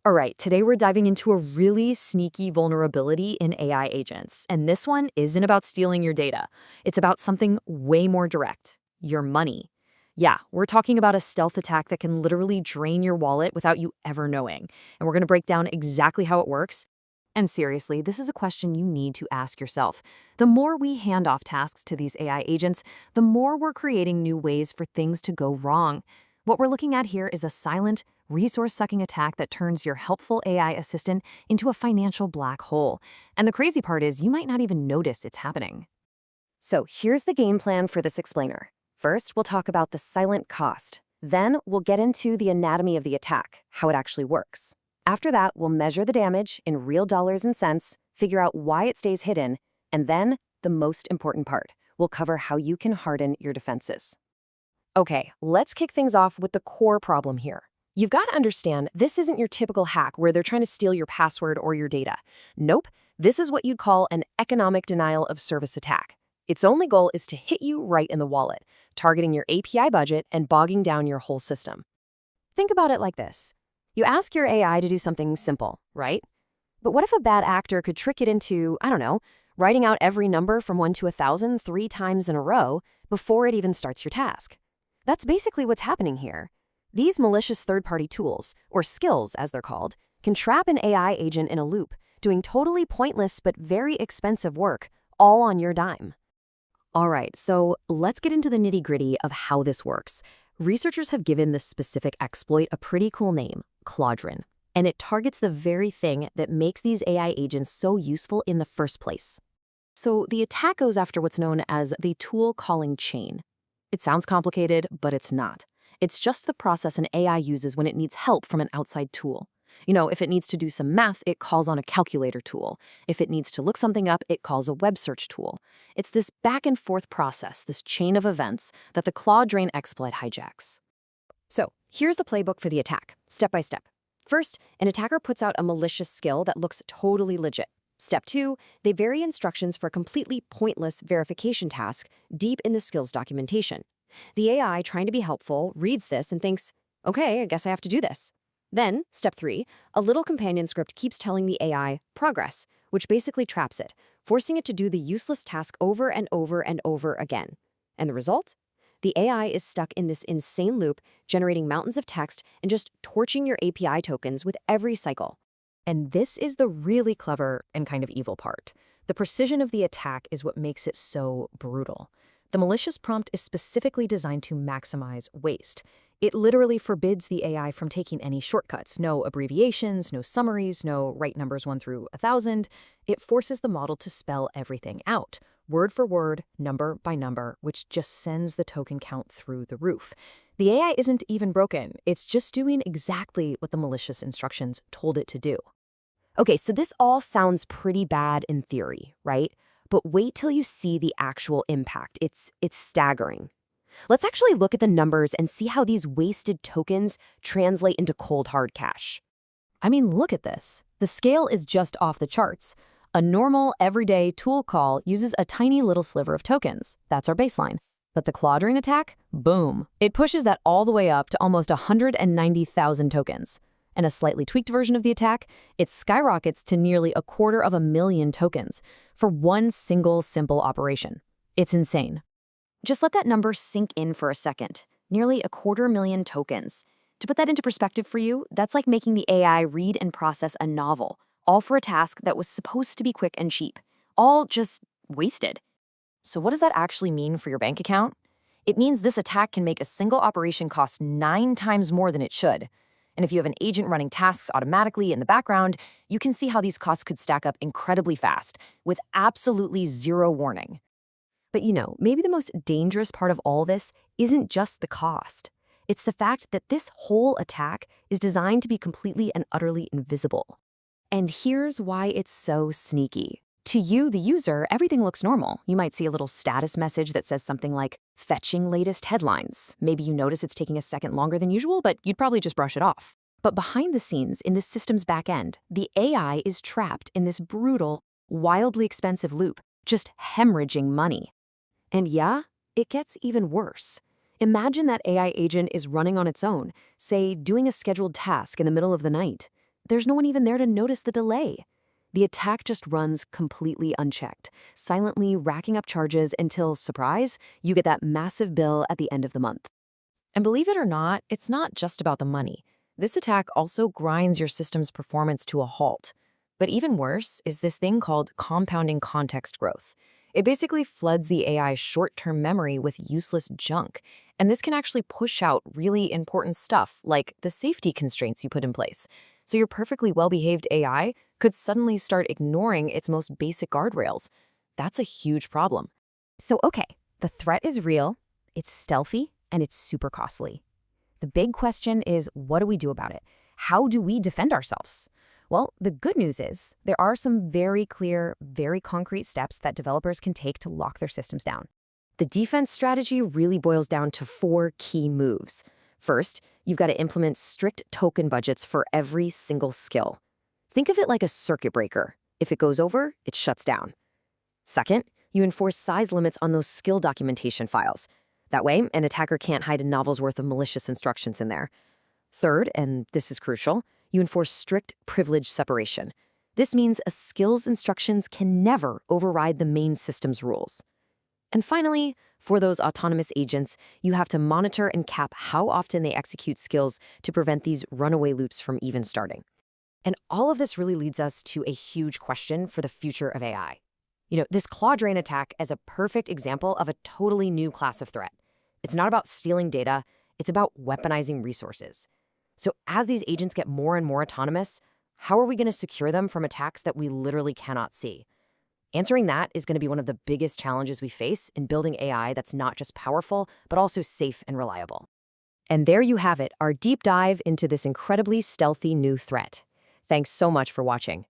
All right, today we're diving into a really sneaky vulnerability in AI agents. And this one isn't about stealing your data. It's about something way more direct, your money. Yeah, we're talking about a stealth attack that can literally drain your wallet without you ever knowing. And we're going to break down exactly how it works. And seriously, this is a question you need to ask yourself. The more we hand off tasks to these AI agents, the more we're creating new ways for things to go wrong. What we're looking at here is a silent, resource-sucking attack that turns your helpful AI assistant into a financial black hole. And the crazy part is you might not even notice it's happening. So here's the game plan for this explainer. First, we'll talk about the silent cost. Then we'll get into the anatomy of the attack, how it actually works. After that, we'll measure the damage in real dollars and cents, figure out why it stays hidden, and then, the most important part, we'll cover how you can harden your defenses. Okay, let's kick things off with the core problem here. You've got to understand, this isn't your typical hack where they're trying to steal your password or your data. Nope, this is what you'd call an economic denial of service attack. Its only goal is to hit you right in the wallet, targeting your API budget and bogging down your whole system. Think about it like this. You ask your AI to do something simple, right? But what if a bad actor could trick it into, I don't know, writing out every number from 1 to 1,000 3 times in a row before it even starts your task? That's basically what's happening here. These malicious third-party tools, or skills as they're called, can trap an AI agent in a loop, doing totally pointless but very expensive work, all on your dime. All right, so let's get into the nitty-gritty of how this works. Researchers have given this specific exploit a pretty cool name, Claudrin, and it targets the very thing that makes these AI agents so useful in the first place. So the attack goes after what's known as the tool calling chain. It sounds complicated, but it's not. It's just the process an AI uses when it needs help from an outside tool. You know, if it needs to do some math, it calls on a calculator tool. If it needs to look something up, it calls a web search tool. It's this back and forth process, this chain of events, that the Claudrin exploit hijacks. So here's the playbook for the attack, step by step. First, an attacker puts out a malicious skill that looks totally legit. Step 2, they vary instructions for a completely pointless verification task deep in the skills documentation. The AI, trying to be helpful, reads this and thinks, okay, I guess I have to do this. Then, step 3, a little companion script keeps telling the AI, progress, which basically traps it, forcing it to do the useless task over and over and over again. And the result? The AI is stuck in this insane loop, generating mountains of text and just torching your API tokens with every cycle. And this is the really clever and kind of evil part. The precision of the attack is what makes it so brutal. The malicious prompt is specifically designed to maximize waste. It literally forbids the AI from taking any shortcuts, no abbreviations, no summaries, no write numbers 1 through 1,000. It forces the model to spell everything out, word for word, number by number, which just sends the token count through the roof. The AI isn't even broken. It's just doing exactly what the malicious instructions told it to do. Okay, so this all sounds pretty bad in theory, right? But wait till you see the actual impact. It's staggering. Let's actually look at the numbers and see how these wasted tokens translate into cold hard cash. I mean, look at this. The scale is just off the charts. A normal, everyday tool call uses a tiny little sliver of tokens. That's our baseline. But the Claudrin attack? Boom. It pushes that all the way up to almost 190,000 tokens. And a slightly tweaked version of the attack, it skyrockets to nearly 250,000 tokens for one single simple operation. It's insane. Just let that number sink in for a second. Nearly 250,000 tokens. To put that into perspective for you, that's like making the AI read and process a novel, all for a task that was supposed to be quick and cheap. All just wasted. So what does that actually mean for your bank account? It means this attack can make a single operation cost 9 times more than it should. And if you have an agent running tasks automatically in the background, you can see how these costs could stack up incredibly fast, with absolutely zero warning. But you know, maybe the most dangerous part of all this isn't just the cost. It's the fact that this whole attack is designed to be completely and utterly invisible. And here's why it's so sneaky. To you, the user, everything looks normal. You might see a little status message that says something like, fetching latest headlines. Maybe you notice it's taking a second longer than usual, but you'd probably just brush it off. But behind the scenes, in this system's back end, the AI is trapped in this brutal, wildly expensive loop, just hemorrhaging money. And yeah, it gets even worse. Imagine that AI agent is running on its own, say, doing a scheduled task in the middle of the night. there's no one even there to notice the delay. The attack just runs completely unchecked, silently racking up charges until, surprise, you get that massive bill at the end of the month. And believe it or not, it's not just about the money. This attack also grinds your system's performance to a halt. But even worse is this thing called compounding context growth. It basically floods the AI's short-term memory with useless junk. And this can actually push out really important stuff, like the safety constraints you put in place. So your perfectly well-behaved AI could suddenly start ignoring its most basic guardrails. That's a huge problem. So okay, the threat is real, it's stealthy, and it's super costly. The big question is, what do we do about it? How do we defend ourselves? Well, the good news is there are some very clear, very concrete steps that developers can take to lock their systems down. The defense strategy really boils down to 4 key moves. First, you've got to implement strict token budgets for every single skill. Think of it like a circuit breaker. If it goes over, it shuts down. Second, you enforce size limits on those skill documentation files. That way, an attacker can't hide a novel's worth of malicious instructions in there. Third, and this is crucial, you enforce strict privilege separation. This means a skill's instructions can never override the main system's rules. And finally, for those autonomous agents, you have to monitor and cap how often they execute skills to prevent these runaway loops from even starting. And all of this really leads us to a huge question for the future of AI. This claw drain attack is a perfect example of a totally new class of threat. It's not about stealing data, it's about weaponizing resources. So as these agents get more and more autonomous, how are we going to secure them from attacks that we literally cannot see? Answering that is going to be one of the biggest challenges we face in building AI that's not just powerful, but also safe and reliable. And there you have it, our deep dive into this incredibly stealthy new threat. Thanks so much for watching.